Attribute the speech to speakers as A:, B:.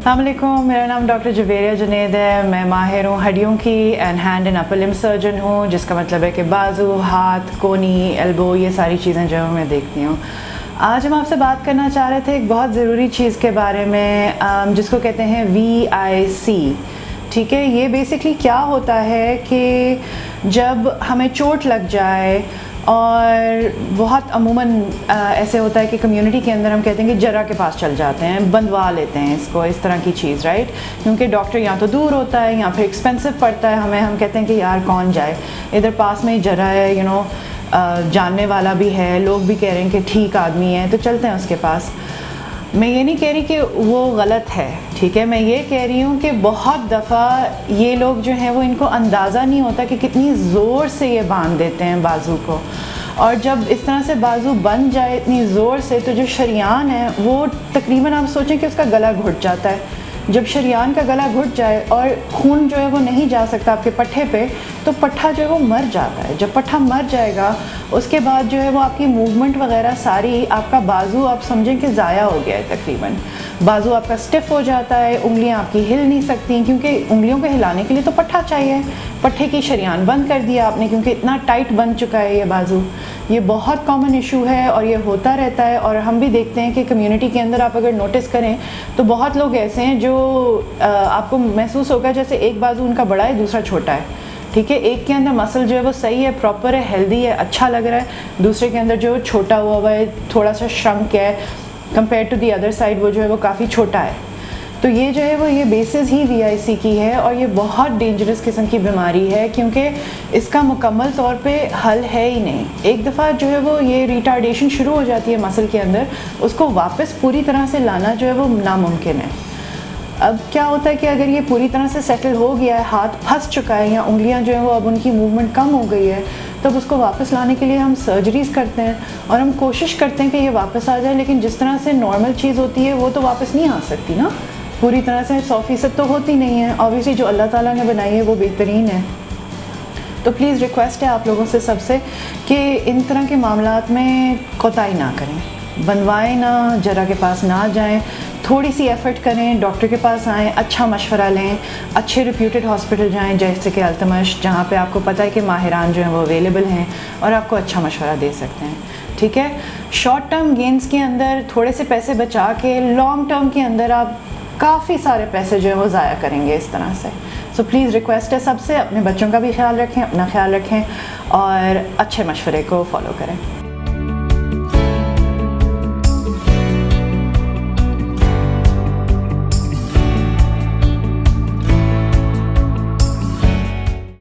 A: अस्सलामुअलैकुम, मेरा नाम डॉक्टर जवेरिया जुनैद है। मैं माहिर हूँ हड्डियों की and hand and upper limb surgeon हूँ, जिसका मतलब है कि बाजू, हाथ, कोनी, एल्बो, ये सारी चीज़ें जो मैं देखती हूँ। आज हम आपसे बात करना चाह रहे थे एक बहुत ज़रूरी चीज़ के बारे में, जिसको कहते हैं VIC। ठीक है, ये बेसिकली क्या होता है कि जब हमें चोट लग जाए, और बहुत अमूमन ऐसे होता है कि कम्युनिटी के अंदर हम कहते हैं कि जरा के पास चल जाते हैं, बंधवा लेते हैं इसको, इस तरह की चीज़, राइट। क्योंकि डॉक्टर या तो दूर होता है या फिर एक्सपेंसिव पड़ता है हमें। हम कहते हैं कि यार कौन जाए, इधर पास में ही जरा है, जानने वाला भी है, लोग भी कह रहे हैं कि ठीक आदमी है तो चलते हैं उसके पास। मैं ये नहीं कह रही कि वो गलत है, ठीक है। मैं ये कह रही हूँ कि बहुत दफ़ा ये लोग जो हैं वो इनको अंदाज़ा नहीं होता कि कितनी ज़ोर से ये बांध देते हैं बाजू को। और जब इस तरह से बाजू बन जाए इतनी ज़ोर से, तो जो शरियान है वो तकरीबन आप सोचें कि उसका गला घुट जाता है। जब शरियान का गला घुट जाए और खून जो है वो नहीं जा सकता आपके पट्ठे पे, तो पट्ठा जो है वो मर जाता है। जब पट्ठा मर जाएगा उसके बाद जो है वो आपकी मूवमेंट वगैरह सारी, आपका बाजू आप समझें कि ज़ाया हो गया है तकरीबन। बाजू आपका स्टिफ़ हो जाता है, उंगलियां आपकी हिल नहीं सकती, क्योंकि उंगलियों को हिलाने के लिए तो पट्ठा चाहिए। पट्ठे की शरियान बंद कर दिया आपने, क्योंकि इतना टाइट बन चुका है ये बाजू। ये बहुत कॉमन इशू है और ये होता रहता है। और हम भी देखते हैं कि कम्युनिटी के अंदर आप अगर नोटिस करें तो बहुत लोग ऐसे हैं जो आपको महसूस होगा जैसे एक बाजू उनका बड़ा है, दूसरा छोटा है, ठीक है। एक के अंदर मसल जो है वो सही है, प्रॉपर है, हेल्दी है, अच्छा लग रहा है। दूसरे के अंदर जो छोटा हुआ है, थोड़ा सा श्रंक है compare to the other side, वो जो है वो काफ़ी छोटा है। तो ये जो है वो ये बेसिस ही VIC की है, और ये बहुत डेंजरस किस्म की बीमारी है, क्योंकि इसका मुकम्मल तौर पे हल है ही नहीं। एक दफ़ा जो है वो ये रिटार्डेशन शुरू हो जाती है मसल के अंदर, उसको वापस पूरी तरह से लाना जो है वो नामुमकिन है। अब क्या होता है कि अगर ये पूरी तरह से सेटल हो गया है, हाथ फंस चुका है या उंगलियां जो है वो अब उनकी मूवमेंट कम हो गई है, तब उसको वापस लाने के लिए हम सर्जरीज़ करते हैं और हम कोशिश करते हैं कि ये वापस आ जाए। लेकिन जिस तरह से नॉर्मल चीज़ होती है वो तो वापस नहीं आ सकती ना, पूरी तरह से 100% तो होती नहीं है। ऑब्वियसली जो अल्लाह ताला ने बनाई है वो बेहतरीन है। तो प्लीज़ रिक्वेस्ट है आप लोगों से सबसे कि इन तरह के मामलात में कोताही ना करें, बनवाएं ना, जरा के पास ना जाएं, थोड़ी सी एफ़र्ट करें, डॉक्टर के पास आएँ, अच्छा मशवरा लें, अच्छे रिप्यूटेड हॉस्पिटल जाएं जैसे कि अल्तमश, जहाँ पे आपको पता है कि माहिरान जो हैं वो अवेलेबल हैं और आपको अच्छा मशवरा दे सकते हैं, ठीक है। शॉर्ट टर्म गेंस के अंदर थोड़े से पैसे बचा के लॉन्ग टर्म के अंदर आप काफ़ी सारे पैसे जो है वो ज़ाया करेंगे इस तरह से। सो प्लीज़ रिक्वेस्ट है सबसे, अपने बच्चों का भी ख्याल रखें, अपना ख्याल रखें और अच्छे मशवरे को फॉलो करें।